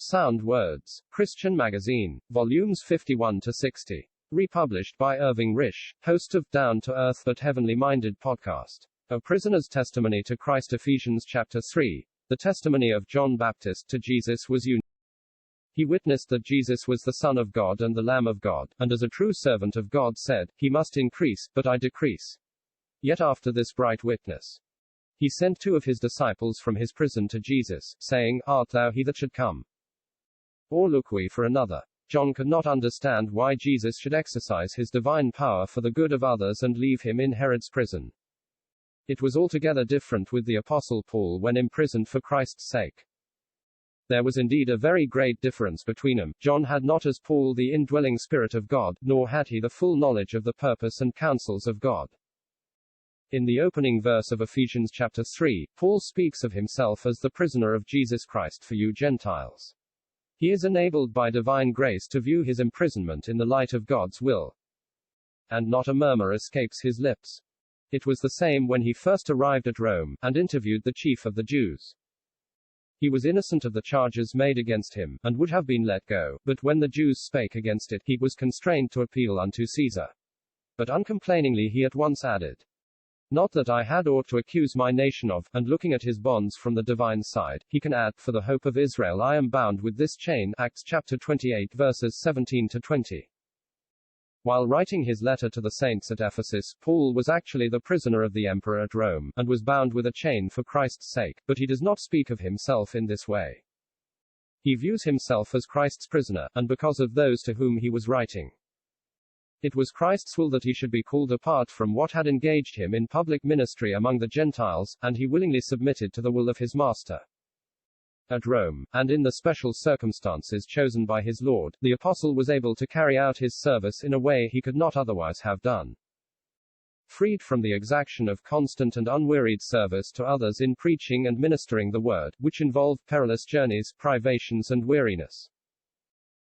Sound Words, Christian Magazine, volumes 51-60. Republished by Irving Risch, host of Down to Earth but Heavenly Minded podcast. A Prisoner's Testimony to Christ. Ephesians chapter 3. The testimony of John Baptist to Jesus was unique. He witnessed that Jesus was the Son of God and the Lamb of God, and as a true servant of God said, He must increase, but I decrease. Yet after this bright witness, He sent 2 of His disciples from His prison to Jesus, saying, Art thou he that should come? Or look we for another? John could not understand why Jesus should exercise His divine power for the good of others and leave Him in Herod's prison. It was altogether different with the Apostle Paul when imprisoned for Christ's sake. There was indeed a very great difference between them. John had not as Paul the indwelling Spirit of God, nor had he the full knowledge of the purpose and counsels of God. In the opening verse of Ephesians chapter 3, Paul speaks of himself as the prisoner of Jesus Christ for you Gentiles. He is enabled by divine grace to view his imprisonment in the light of God's will. And not a murmur escapes his lips. It was the same when he first arrived at Rome, and interviewed the chief of the Jews. He was innocent of the charges made against him, and would have been let go, but when the Jews spake against it, he was constrained to appeal unto Caesar. But uncomplainingly he at once added, Not that I had aught to accuse my nation of, and looking at his bonds from the divine side, he can add, For the hope of Israel I am bound with this chain. Acts chapter 28 verses 17-20. While writing his letter to the saints at Ephesus, Paul was actually the prisoner of the emperor at Rome, and was bound with a chain for Christ's sake, but he does not speak of himself in this way. He views himself as Christ's prisoner, and because of those to whom he was writing. It was Christ's will that he should be called apart from what had engaged him in public ministry among the Gentiles, and he willingly submitted to the will of his master. At Rome, and in the special circumstances chosen by his Lord, the apostle was able to carry out his service in a way he could not otherwise have done. Freed from the exaction of constant and unwearied service to others in preaching and ministering the word, which involved perilous journeys, privations and weariness.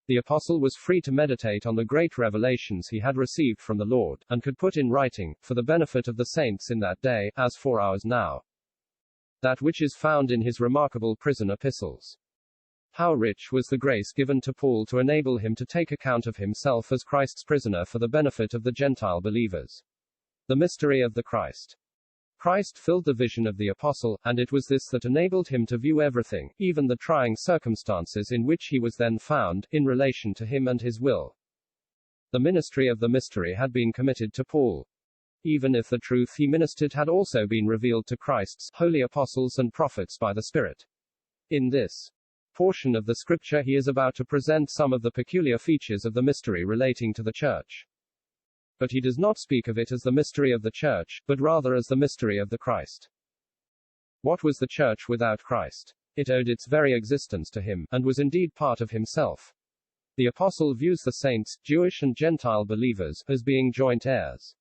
The apostle was free to meditate on the great revelations he had received from the Lord, and could put in writing, for the benefit of the saints in that day, as for ours now, that which is found in his remarkable prison epistles. How rich was the grace given to Paul to enable him to take account of himself as Christ's prisoner for the benefit of the Gentile believers. The mystery of the Christ. Christ filled the vision of the apostle, and it was this that enabled him to view everything, even the trying circumstances in which he was then found, in relation to him and his will. The ministry of the mystery had been committed to Paul. Even if the truth he ministered had also been revealed to Christ's holy apostles and prophets by the Spirit. In this portion of the scripture he is about to present some of the peculiar features of the mystery relating to the church. But he does not speak of it as the mystery of the church, but rather as the mystery of the Christ. What was the church without Christ? It owed its very existence to him, and was indeed part of himself. The apostle views the saints, Jewish and Gentile believers, as being joint heirs.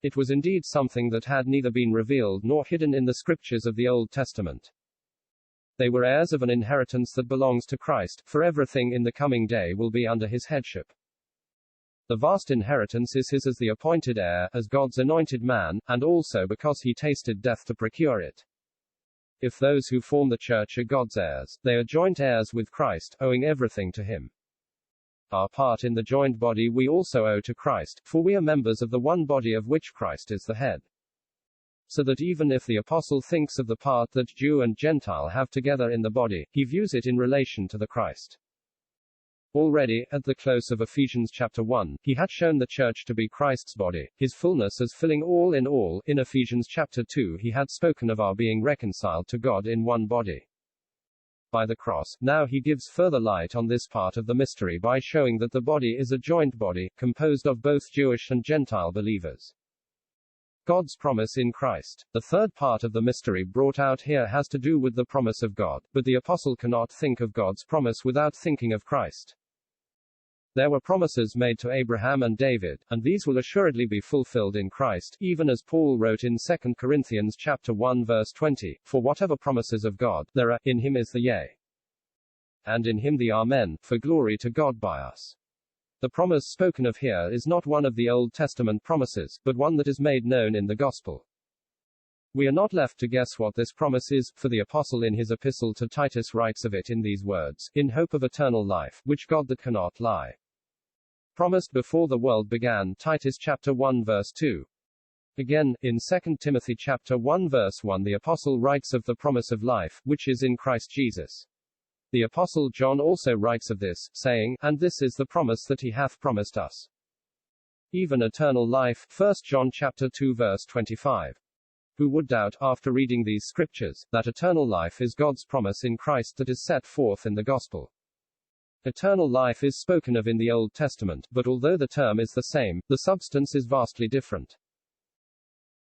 It was indeed something that had neither been revealed nor hidden in the scriptures of the Old Testament. They were heirs of an inheritance that belongs to Christ, for everything in the coming day will be under his headship. The vast inheritance is his as the appointed heir, as God's anointed man, and also because he tasted death to procure it. If those who form the church are God's heirs, they are joint heirs with Christ, owing everything to him. Our part in the joined body we also owe to Christ, for we are members of the one body of which Christ is the head. So that even if the apostle thinks of the part that Jew and Gentile have together in the body, he views it in relation to the Christ. Already, at the close of Ephesians chapter 1, he had shown the church to be Christ's body, his fullness as filling all. In Ephesians chapter 2 he had spoken of our being reconciled to God in one body. By the cross, now he gives further light on this part of the mystery by showing that the body is a joint body, composed of both Jewish and Gentile believers. God's promise in Christ. The third part of the mystery brought out here has to do with the promise of God, but the apostle cannot think of God's promise without thinking of Christ. There were promises made to Abraham and David, and these will assuredly be fulfilled in Christ, even as Paul wrote in 2 Corinthians chapter 1 verse 20, For whatever promises of God there are, in him is the yea, and in him the amen, for glory to God by us. The promise spoken of here is not one of the Old Testament promises, but one that is made known in the gospel. We are not left to guess what this promise is, for the apostle in his epistle to Titus writes of it in these words, in hope of eternal life, which God that cannot lie promised before the world began. Titus chapter 1 verse 2. Again, in 2 Timothy chapter 1 verse 1 the apostle writes of the promise of life, which is in Christ Jesus. The apostle John also writes of this, saying, and this is the promise that he hath promised us, even eternal life. 1 John chapter 2 verse 25. Who would doubt, after reading these scriptures, that eternal life is God's promise in Christ that is set forth in the gospel? Eternal life is spoken of in the Old Testament, but although the term is the same, the substance is vastly different.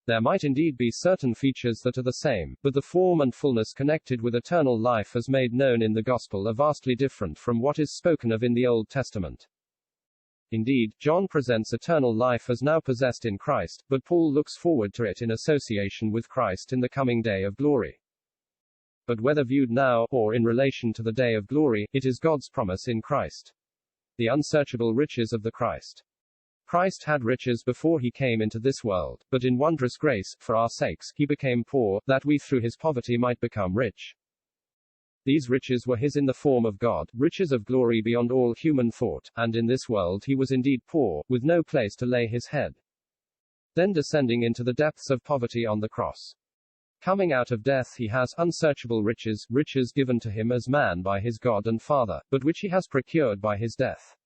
There might indeed be certain features that are the same, but the form and fullness connected with eternal life as made known in the gospel are vastly different from what is spoken of in the Old Testament. Indeed, John presents eternal life as now possessed in Christ, but Paul looks forward to it in association with Christ in the coming day of glory. But whether viewed now, or in relation to the day of glory, it is God's promise in Christ. The unsearchable riches of the Christ. Christ had riches before he came into this world, but in wondrous grace, for our sakes, he became poor, that we through his poverty might become rich. These riches were his in the form of God, riches of glory beyond all human thought, and in this world he was indeed poor, with no place to lay his head. Then descending into the depths of poverty on the cross. Coming out of death he has unsearchable riches, riches given to him as man by his God and Father, but which he has procured by his death.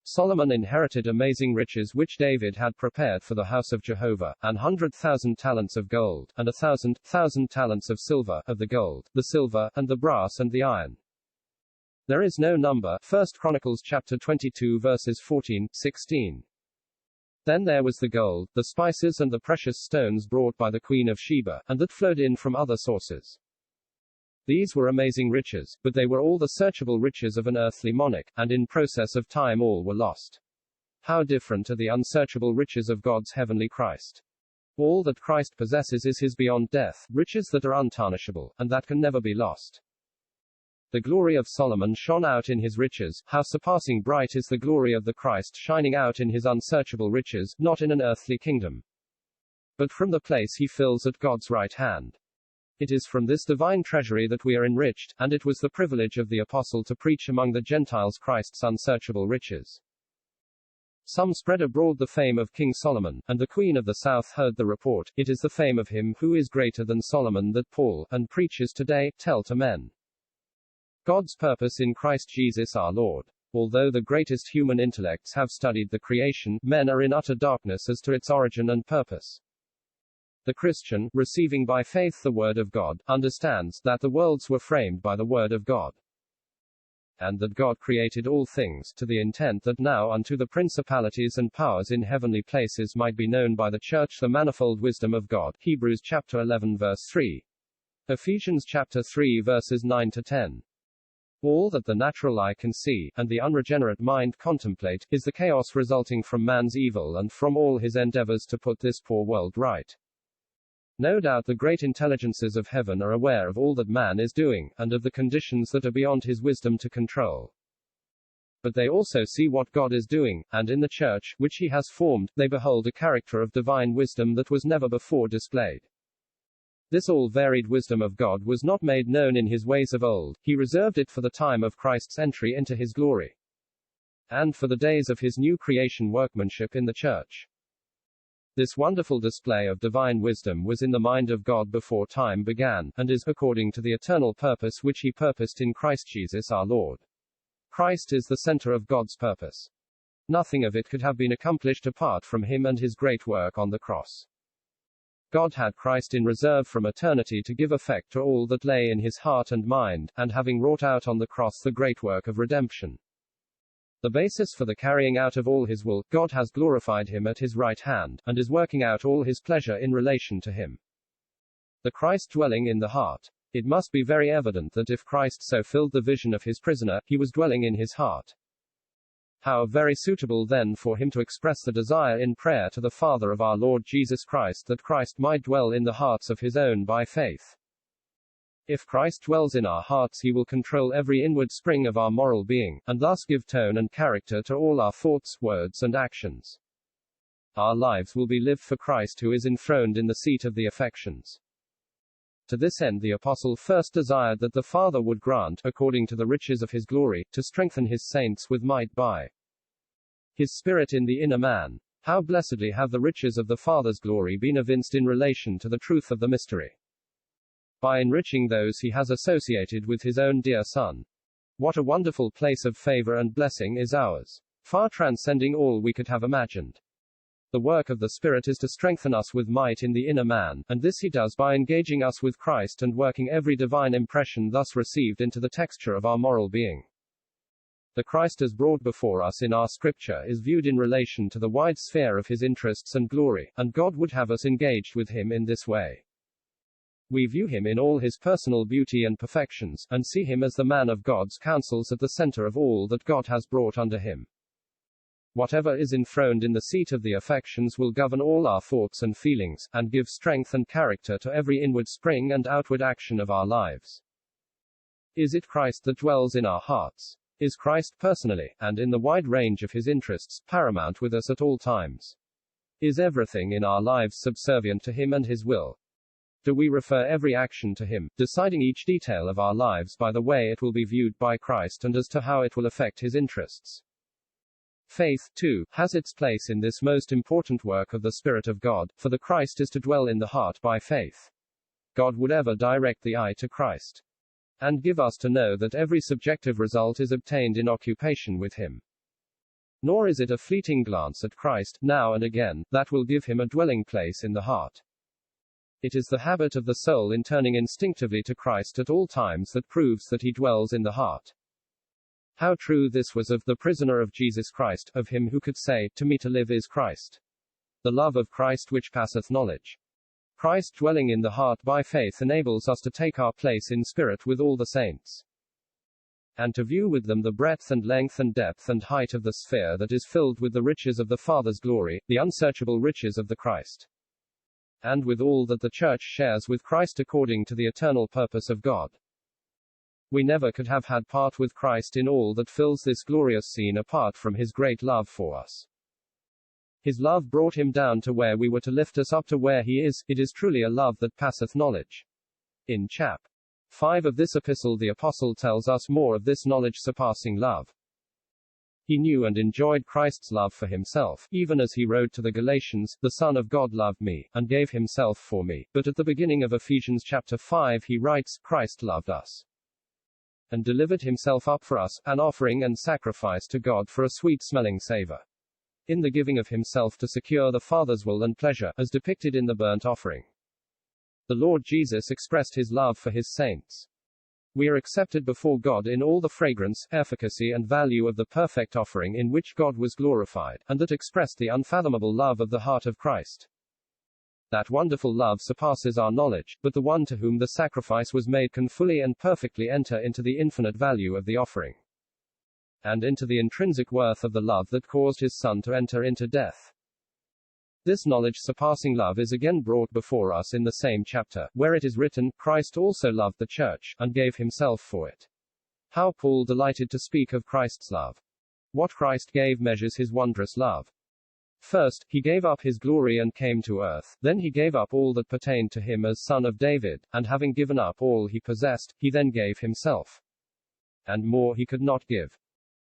Solomon inherited amazing riches which David had prepared for the house of Jehovah, 100,000 talents of gold, and 1,000 talents of silver, of the gold, the silver, and the brass and the iron. There is no number. 1 Chronicles chapter 22 verses 14, 16. Then there was the gold, the spices and the precious stones brought by the Queen of Sheba, and that flowed in from other sources. These were amazing riches, but they were all the searchable riches of an earthly monarch, and in process of time all were lost. How different are the unsearchable riches of God's heavenly Christ. All that Christ possesses is his beyond death, riches that are untarnishable, and that can never be lost. The glory of Solomon shone out in his riches, how surpassing bright is the glory of the Christ shining out in his unsearchable riches, not in an earthly kingdom, but from the place he fills at God's right hand. It is from this divine treasury that we are enriched, and it was the privilege of the apostle to preach among the Gentiles Christ's unsearchable riches. Some spread abroad the fame of King Solomon, and the Queen of the South heard the report, it is the fame of him who is greater than Solomon that Paul, and preachers today, tell to men. God's purpose in Christ Jesus our Lord. Although the greatest human intellects have studied the creation, men are in utter darkness as to its origin and purpose. The Christian, receiving by faith the Word of God, understands that the worlds were framed by the Word of God, and that God created all things, to the intent that now unto the principalities and powers in heavenly places might be known by the church the manifold wisdom of God. Hebrews chapter 11 verse 3. Ephesians chapter 3 verses 9 to 10. All that the natural eye can see, and the unregenerate mind contemplate, is the chaos resulting from man's evil and from all his endeavors to put this poor world right. No doubt the great intelligences of heaven are aware of all that man is doing, and of the conditions that are beyond his wisdom to control. But they also see what God is doing, and in the church, which he has formed, they behold a character of divine wisdom that was never before displayed. This all-varied wisdom of God was not made known in his ways of old, he reserved it for the time of Christ's entry into his glory, and for the days of his new creation workmanship in the church. This wonderful display of divine wisdom was in the mind of God before time began, and is, according to the eternal purpose which he purposed in Christ Jesus our Lord. Christ is the center of God's purpose. Nothing of it could have been accomplished apart from him and his great work on the cross. God had Christ in reserve from eternity to give effect to all that lay in his heart and mind, and having wrought out on the cross the great work of redemption, the basis for the carrying out of all his will, God has glorified him at his right hand, and is working out all his pleasure in relation to him. The Christ dwelling in the heart. It must be very evident that if Christ so filled the vision of his prisoner, he was dwelling in his heart. How very suitable then for him to express the desire in prayer to the Father of our Lord Jesus Christ that Christ might dwell in the hearts of his own by faith. If Christ dwells in our hearts, he will control every inward spring of our moral being, and thus give tone and character to all our thoughts, words, and actions. our lives will be lived for Christ who is enthroned in the seat of the affections. To this end the apostle first desired that the Father would grant, according to the riches of his glory, to strengthen his saints with might by his Spirit in the inner man. How blessedly have the riches of the Father's glory been evinced in relation to the truth of the mystery, by enriching those he has associated with his own dear Son. What a wonderful place of favor and blessing is ours, far transcending all we could have imagined. The work of the Spirit is to strengthen us with might in the inner man, and this he does by engaging us with Christ and working every divine impression thus received into the texture of our moral being. The Christ as brought before us in our Scripture is viewed in relation to the wide sphere of his interests and glory, and God would have us engaged with him in this way. We view him in all his personal beauty and perfections, and see him as the man of God's counsels at the center of all that God has brought under him. Whatever is enthroned in the seat of the affections will govern all our thoughts and feelings, and give strength and character to every inward spring and outward action of our lives. Is it Christ that dwells in our hearts? Is Christ personally, and in the wide range of his interests, paramount with us at all times? Is everything in our lives subservient to him and his will? Do we refer every action to him, deciding each detail of our lives by the way it will be viewed by Christ and as to how it will affect his interests? Faith, too, has its place in this most important work of the Spirit of God, for the Christ is to dwell in the heart by faith. God would ever direct the eye to Christ, and give us to know that every subjective result is obtained in occupation with him. Nor is it a fleeting glance at Christ, now and again, that will give him a dwelling place in the heart. It is the habit of the soul in turning instinctively to Christ at all times that proves that he dwells in the heart. How true this was of the prisoner of Jesus Christ, of him who could say, "To me to live is Christ." The love of Christ which passeth knowledge. Christ dwelling in the heart by faith enables us to take our place in spirit with all the saints, and to view with them the breadth and length and depth and height of the sphere that is filled with the riches of the Father's glory, the unsearchable riches of the Christ, and with all that the Church shares with Christ according to the eternal purpose of God. We never could have had part with Christ in all that fills this glorious scene apart from his great love for us. His love brought him down to where we were to lift us up to where he is. It is truly a love that passeth knowledge. In chap. 5 of this epistle the apostle tells us more of this knowledge surpassing love. He knew and enjoyed Christ's love for himself, even as he wrote to the Galatians, "The Son of God loved me, and gave himself for me." But at the beginning of Ephesians chapter 5 he writes, "Christ loved us, and delivered himself up for us, an offering and sacrifice to God for a sweet-smelling savor." In the giving of himself to secure the Father's will and pleasure, as depicted in the burnt offering, the Lord Jesus expressed his love for his saints. We are accepted before God in all the fragrance, efficacy and value of the perfect offering in which God was glorified, and that expressed the unfathomable love of the heart of Christ. That wonderful love surpasses our knowledge, but the one to whom the sacrifice was made can fully and perfectly enter into the infinite value of the offering, and into the intrinsic worth of the love that caused his Son to enter into death. This knowledge surpassing love is again brought before us in the same chapter, where it is written, "Christ also loved the church, and gave himself for it." How Paul delighted to speak of Christ's love. What Christ gave measures his wondrous love. First, he gave up his glory and came to earth, then he gave up all that pertained to him as son of David, and having given up all he possessed, he then gave himself. And more he could not give.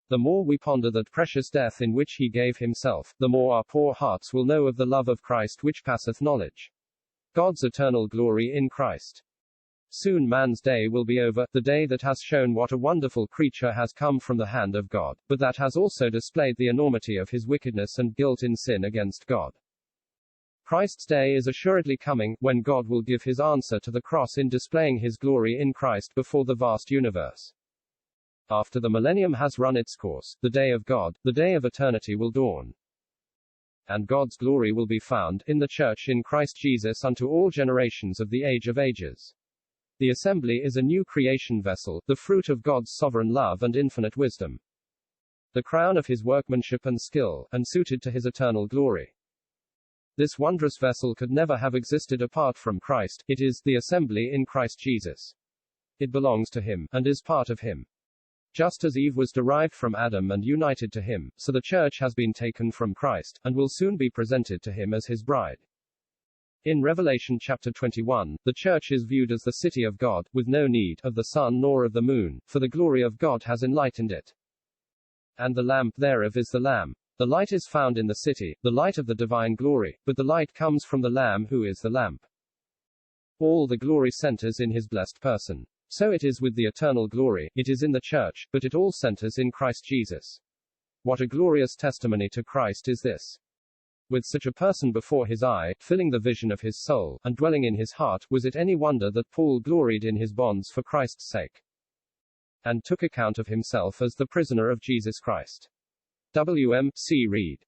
The more we ponder that precious death in which he gave himself, the more our poor hearts will know of the love of Christ which passeth knowledge. God's eternal glory in Christ. Soon man's day will be over, the day that has shown what a wonderful creature has come from the hand of God, but that has also displayed the enormity of his wickedness and guilt in sin against God. Christ's day is assuredly coming, when God will give his answer to the cross in displaying his glory in Christ before the vast universe. After the millennium has run its course, the day of God, the day of eternity will dawn. And God's glory will be found, in the church in Christ Jesus unto all generations of the age of ages. The assembly is a new creation vessel, the fruit of God's sovereign love and infinite wisdom, the crown of his workmanship and skill, and suited to his eternal glory. This wondrous vessel could never have existed apart from Christ. It is the assembly in Christ Jesus. It belongs to him, and is part of him. Just as Eve was derived from Adam and united to him, so the church has been taken from Christ, and will soon be presented to him as his bride. In Revelation chapter 21, the church is viewed as the city of God, with no need of the sun nor of the moon, for the glory of God has enlightened it. And the lamp thereof is the Lamb. The light is found in the city, the light of the divine glory, but the light comes from the Lamb who is the lamp. All the glory centers in his blessed person. So it is with the eternal glory, it is in the church, but it all centers in Christ Jesus. What a glorious testimony to Christ is this! With such a person before his eye, filling the vision of his soul, and dwelling in his heart, was it any wonder that Paul gloried in his bonds for Christ's sake, and took account of himself as the prisoner of Jesus Christ? W.M.C. Reed.